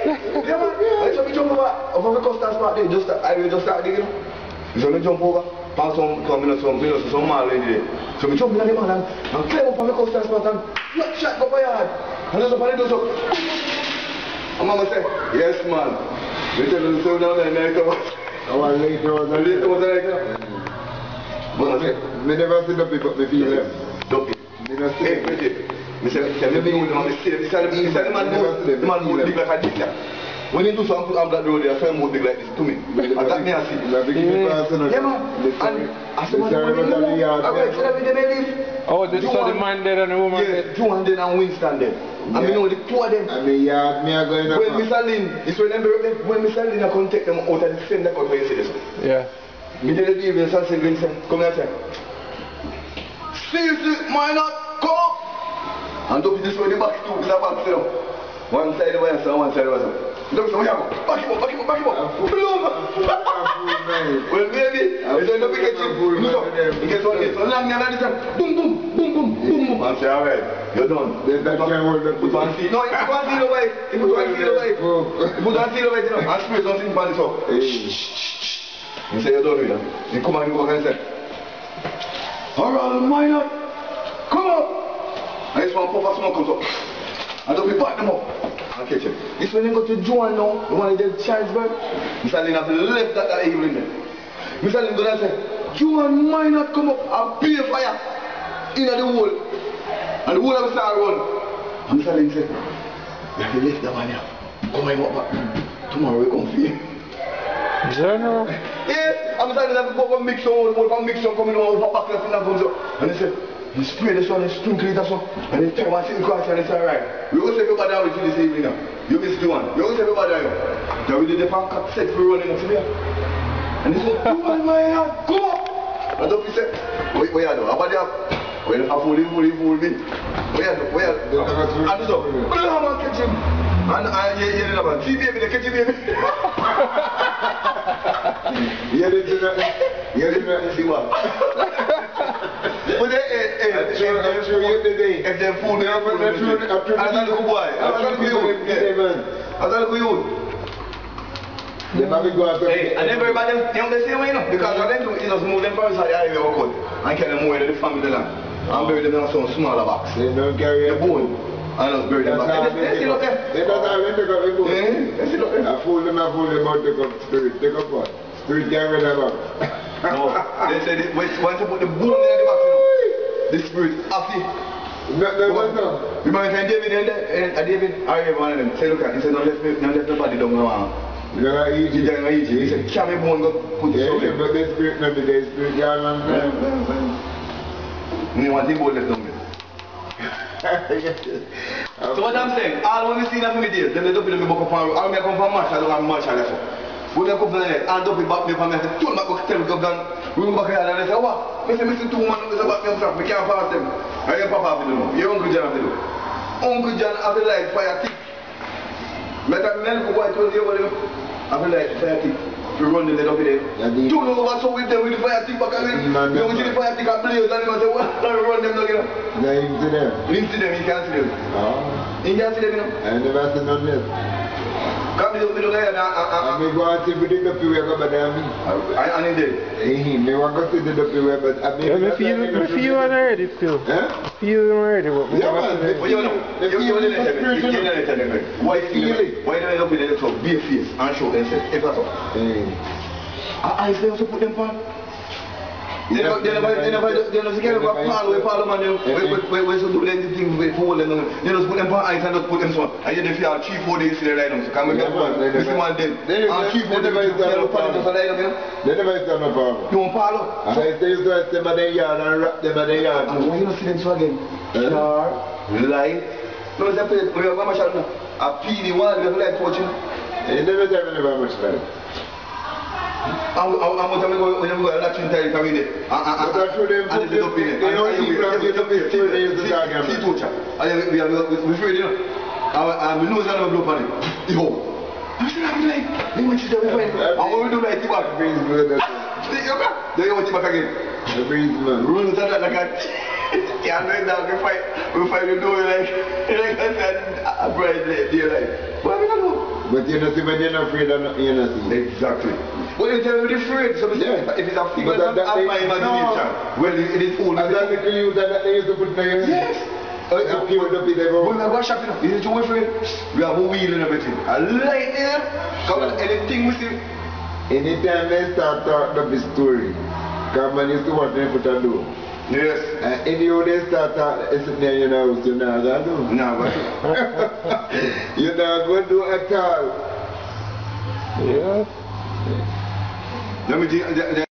Yeah, man. I saw me jump over. Over the custard spot there. I will just start digging. So me jump over. Pass some mad lady there. So me jump in the man and climb up on the custard spot and flat shot go by yard. And there's a funny door so. And mama say, yes man. We tell them to sit down there and later was. Oh, later was later. Mama say, me never see Duppy but me feel them. Duppy. Me never see them. Me say, me know the man, the man who big like a dick. When he do something on that road, they film would big like this to me. And that me I see. Yeah man. And I said, man, oh, so the man dead and the woman dead? Yeah, 200 and Winston dead. And me know the two of them. And the yard, me are going up. When Mr. Lynn, it's when Mr. Lynn I come take them out of the same that where you see this. Yeah. Me tell the evil son, say Vincent, come here, sir. Seriously, why not? Come up! And don't be this way, the back two, the back sit up. One side of the answer, one side of the answer. Look, so we have back him up. Pull over. Well, maybe, it's a little bit catchy. Look up, he gets on this, so long, never this time. Boom, boom, boom, boom, boom, boom. And say, alright, you're done. That can't hold the put one seal. No, he put one seal away. He put one seal away. He put one seal away, you know, and spray something on this up. He say, you're done with that. He come and he go and say, alright, minor, come up. And this one puff of smoke comes up. And don't be back them up. And catch him. This when they go to Joan now, the one in Charlesburg, Mr. Lynn have left that evening there. Mr. Lynn go and say, Joan might not come up and pay fire in the hole. And the hole of the star run. And Mr. Lynn say, you have to lift the man here. Come on up back. Tomorrow we come for you. General? Yeah, I'm saying that we go mix on coming over back left in that comes up. And he said, you spray this one and sprinkle it or so, and then turn one sitting across and it's alright. We will say everybody out with you this evening now. You miss the one. You will say everybody out. Then we did the fan cut set for running up to there. And he said, come on my hand, come up! And Duppy said, what you do? How about that? Well, I fool me. What you do? And so, put the hammer and catch him. And you did about, see baby, they catch you baby. You didn't see what? But if they fool me, I'm not the boy. I'm not the youth. They might go after me. And everybody, them the same way, you know. Because what they do is just move them from inside the highway or cut and carry them away to the family land. And bury them in some smaller box. They don't carry the bone. And just bury them back. They still up there. They don't have to go the bone. They still up there. I fool them about the spirit. Take up what? Spirit carry them up. No, they say once you put the bone in the box, you know, the spirit happy. No. You remember when David, I remember one of them, say look at, he said, don't let nobody down now. You know what he did? He said, carry bone, go put the soul in. But the spirit, not the spirit, yeah, man. You want to go left down there. So what I'm saying, all when we see that for me days, then they don't put me back up on, I'll come from Marshall, I don't have Marshall left. When they come from there, and don't be back me from me, I say, turn back, go tell me, go down. We go back here and they say, what? I say, Mr. Two man, Mr. Back me up, we can't pass them. I get Papa have to do. Your Uncle John have to do. Uncle John have to light fire tick. Let that man go white told you what they do. Have to light fire tick. We run the lead up there. Two know what's up with them with the fire tick back again. You see the fire tick and blaze and they say, what? Now we run them down, you know. Yeah, you see them? You see them, you can't see them. You can't see them, you know. I never see none yet. Come to the guy and I go and see the Duppy where I go, but I mean. And in there? Me want to see the Duppy where, but I mean. I feel already still. Huh? Feel already. Yeah, man. You know, why do they look at them so be a face and show themselves? If that's all. I say to put them on. They never get a pal with Parliament, where so do them things with Paul and they just put them on ice and just put them so. And you feel 3-4 days to the line, so can we get one? This one then. And 3-4 days to the line, they never stand up on. You want Paulo? And I say to them at the yard and wrap them at the yard. And why you not see them so again? Star, light. No, it's a place, we have a machine now. A PD one, we have like coaching. They never tell me about much light. I'm going to go when you go to that time coming there. And it's up in there. And see torture. And we afraid, you know. And we know it's not going to blow on it. Yo. I said, I'm like, they want you to be fine. And what we do like, keep back. Breeze blood. They want you back again. The breeze blood. Run to that like a... Yeah, we fight the door like I said, a bright day like. What are we going to do? But you know, see, when you're not afraid of nothing, you're not see. Exactly. Well, you tell me the afraid, so Yeah. if it's a figure But of my imagination, well, it is all And that little youth that they used to put in your head. Yes. That people don't be there. When we go shopping, is it your friend? We have a wheel and everything. I like it. Come on, anything we see. Anytime they start talking of the story, come and used to watch them put a do. Yes. And anyhow they start talking, it's in there, you know, you're not going to do. No, but You're not going to do at all. Yeah. let me